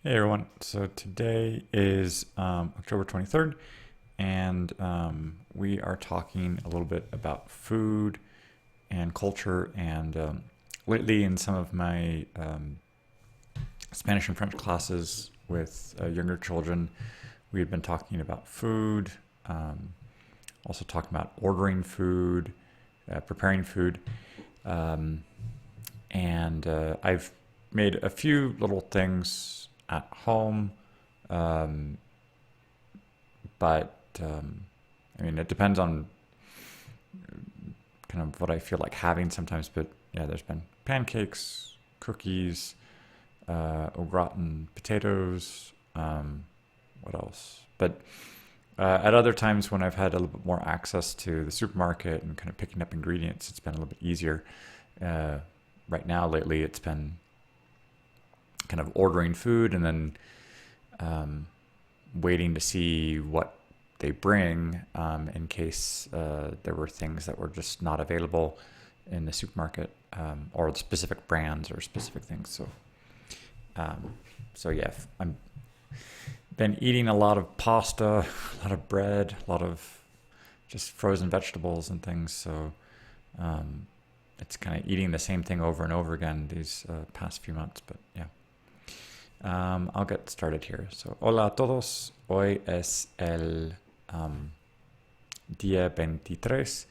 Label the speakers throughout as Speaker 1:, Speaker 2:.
Speaker 1: Hey everyone, so today is October 23rd, and we are talking a little bit about food and culture. And lately, in some of my Spanish and French classes with younger children, we had been talking about food, um, also talking about ordering food, preparing food. Um, and I've made a few little things at home, um, but I mean, it depends on kind of what I feel like having sometimes. But yeah, there's been pancakes, cookies, au gratin potatoes. What else? But at other times when I've had a little bit more access to the supermarket and kind of picking up ingredients, it's been a little bit easier. Uh, right now, lately, it's been kind of ordering food and then um, waiting to see what they bring in case there were things that were just not available in the supermarket, or specific brands or specific things. Um, so yeah, I'm been eating a lot of pasta, a lot of bread, a lot of just frozen vegetables and things. So um, it's kind of eating the same thing over and over again these past few months. But yeah. I'll get started here. So, hola a todos. Hoy es el día 23.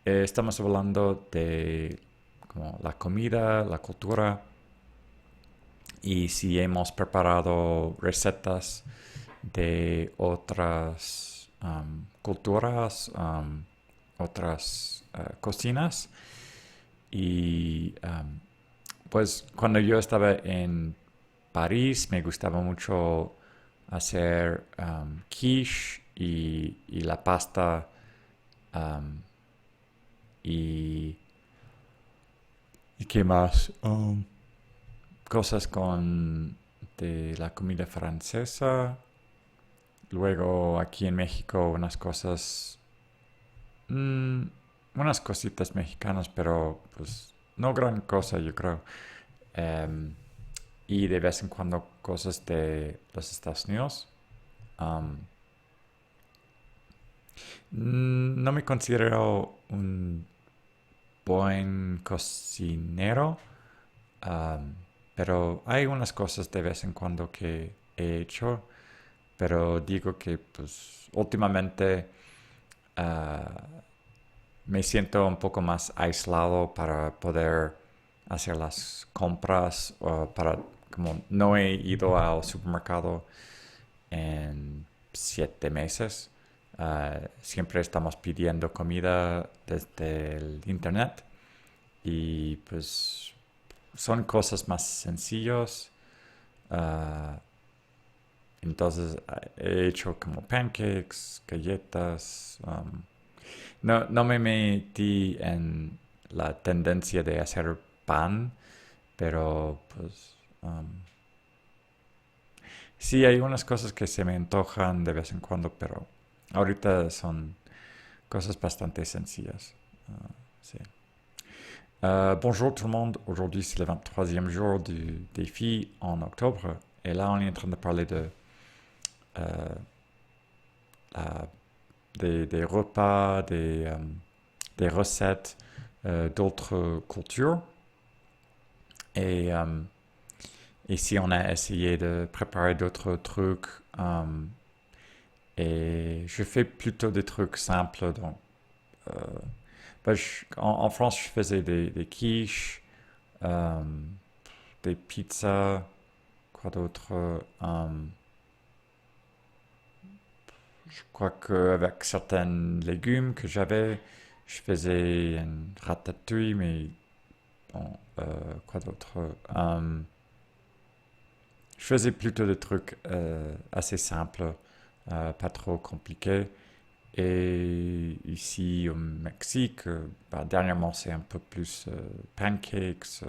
Speaker 1: Estamos hablando de como la comida, la cultura y si hemos preparado recetas de otras culturas, otras cocinas. Y pues cuando yo estaba en París me gustaba mucho hacer quiche y la pasta, um, y, y qué más. Cosas con de la comida francesa. Luego aquí en México mm, unas cositas mexicanas, pero pues no gran cosa yo creo. Em, y de vez en cuando cosas de los Estados Unidos. Um, no me considero un buen cocinero, um, pero hay unas cosas de vez en cuando que he hecho, pero digo que pues últimamente uh, me siento un poco más aislado para poder hacer las compras, o para como no he ido al supermercado en 7 meses. Siempre estamos pidiendo comida desde el internet y pues son cosas más sencillas. Uh, entonces he hecho como pancakes, galletas. No me metí en la tendencia de hacer pan, pero pues sí hay unas cosas que se me antojan de vez en cuando, pero ahorita son cosas bastante sencillas. Sí. Bonjour tout le monde, aujourd'hui c'est le 23e jour du défi en octobre et là on est en train de parler de euh, des repas, des recettes d'autres cultures. Et ici, on a essayé de préparer d'autres trucs. Et je fais plutôt des trucs simples. Donc, euh, en France, je faisais des quiches, euh, des pizzas, quoi d'autre. Je crois qu'avec certains légumes que j'avais, je faisais une ratatouille, mais bon, quoi d'autre. Je faisais plutôt des trucs assez simples, pas trop compliqués. Et ici au Mexique, bah, dernièrement c'est un peu plus pancakes,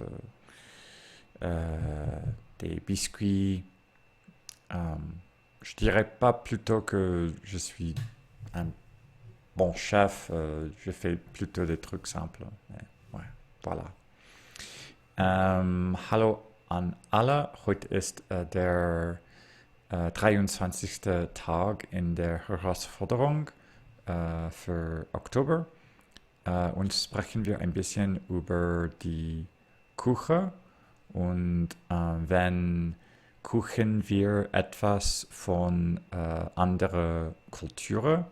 Speaker 1: euh, des biscuits. Euh, je dirais pas plutôt que je suis un bon chef, je fais plutôt des trucs simples. Mais, ouais, voilà. Hallo an alle, heute ist der 23. Tag in der Herausforderung für Oktober. Und sprechen wir ein bisschen über die Küche und wenn Kuchen wir etwas von anderer Kultur.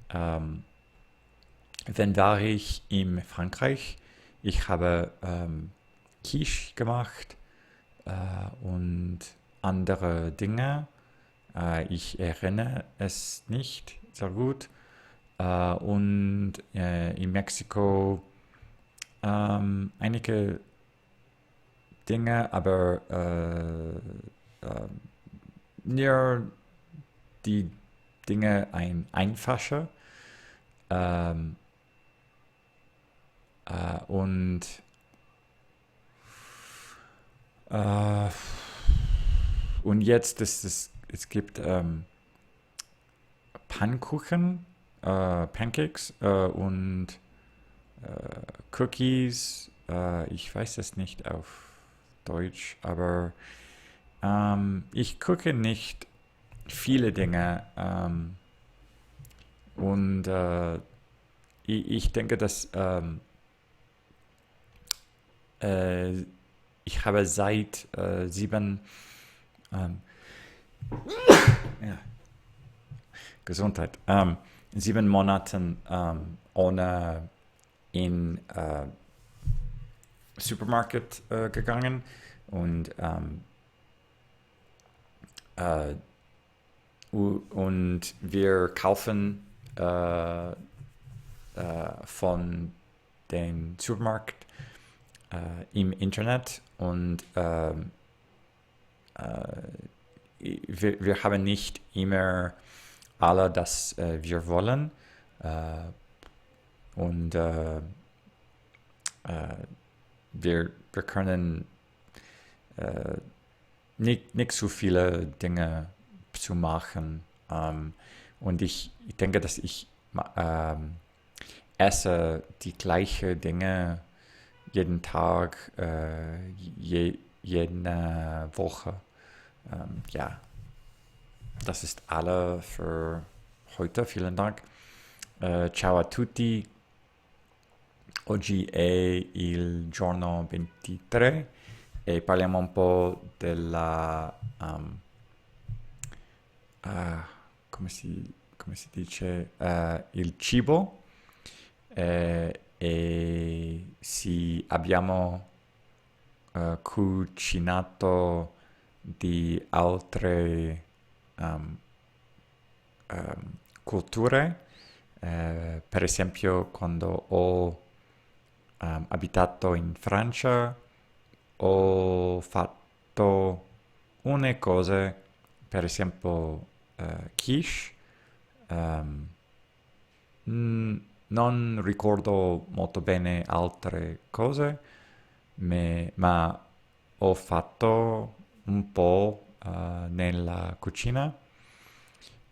Speaker 1: Ähm, Wenn war ich in Frankreich? Ich habe Quiche gemacht und andere Dinge. Ich erinnere es nicht sehr gut. Und in Mexiko einige Dinge, aber nur die Dinge einfacher. Ähm, und äh, und jetzt es gibt Pannkuchen, Pancakes und Cookies. Ich weiß es nicht auf Deutsch, aber ich gucke nicht viele Dinge und ich denke, dass äh, ich habe seit 7 ähm, ja, Gesundheit 7 Monaten ohne in Supermarkt gegangen und äh, und wir kaufen von dem Supermarkt im Internet und wir haben nicht immer alle, das wir wollen äh, und wir können äh, nicht so viele Dinge zu machen. Und ich denke, dass ich esse die gleichen Dinge jeden Tag, jede Woche. Ja, das ist alle für heute. Vielen Dank. Ciao a tutti. Oggi è il giorno 23 e parliamo un po' della ah, come si dice il cibo e sì, abbiamo cucinato di altre um, culture. Per esempio, quando ho abitato in Francia, ho fatto une cose, per esempio quiche. ehm, Non ricordo molto bene altre cose, ma ho fatto un po' nella cucina.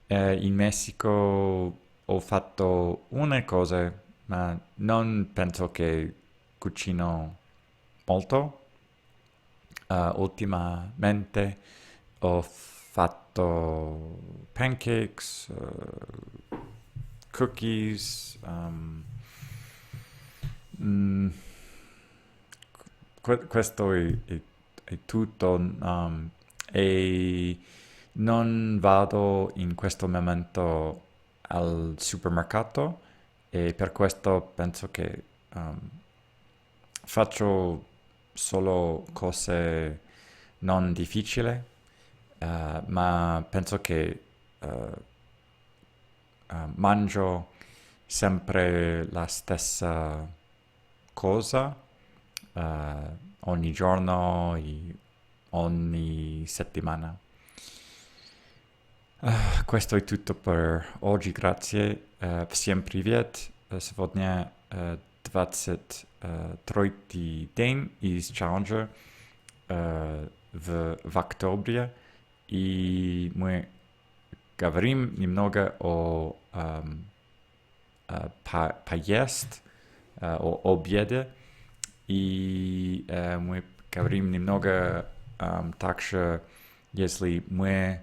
Speaker 1: In Messico ho fatto une cose, ma non penso che cucino molto. Ultimamente ho fatto pancakes, cookies, mm, questo è tutto. E non vado in questo momento al supermercato e per questo penso che faccio solo cose non difficili, ma penso che mangio sempre la stessa cosa ogni giorno, ogni settimana. Questo è tutto per oggi, grazie. Всем привет. Сегодня 23-й день из Challenger в октябре, и мы говорим немного о поесть, о обеде, и мы говорим немного также, если мы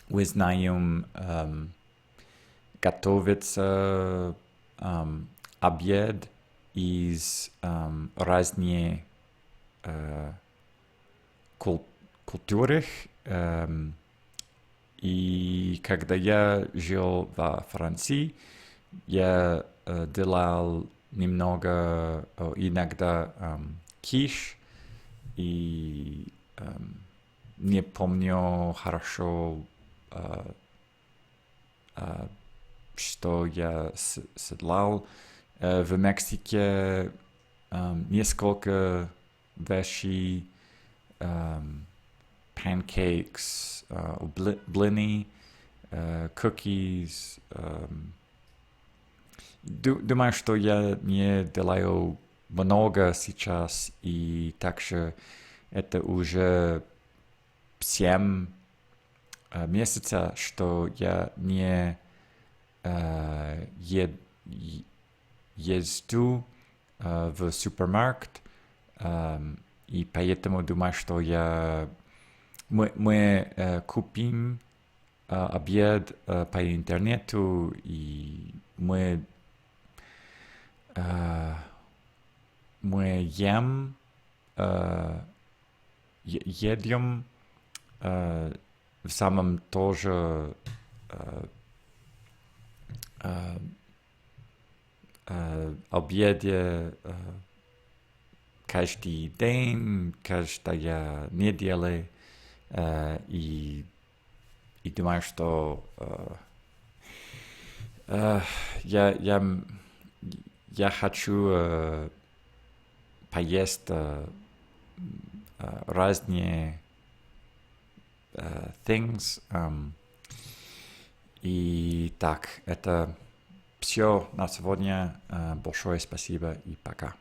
Speaker 1: узнаем готовится обед из разных культурах. И когда я жил во Франции, я делал немного, иногда киш, и не помню хорошо, что я седлал. В Мексике несколько вещей, pancakes, блины, cookies. Думаю, что я не делаю много сейчас, и также это уже 7 месяцев, что я не езжу в супермаркет, и поэтому думаю, что мы купим обед по интернету, и мы едем в самом тоже обеде каждый день, каждая неделя, и думаю, что я хочу поесть разные things. И так, это все на сегодня. Большое спасибо и пока.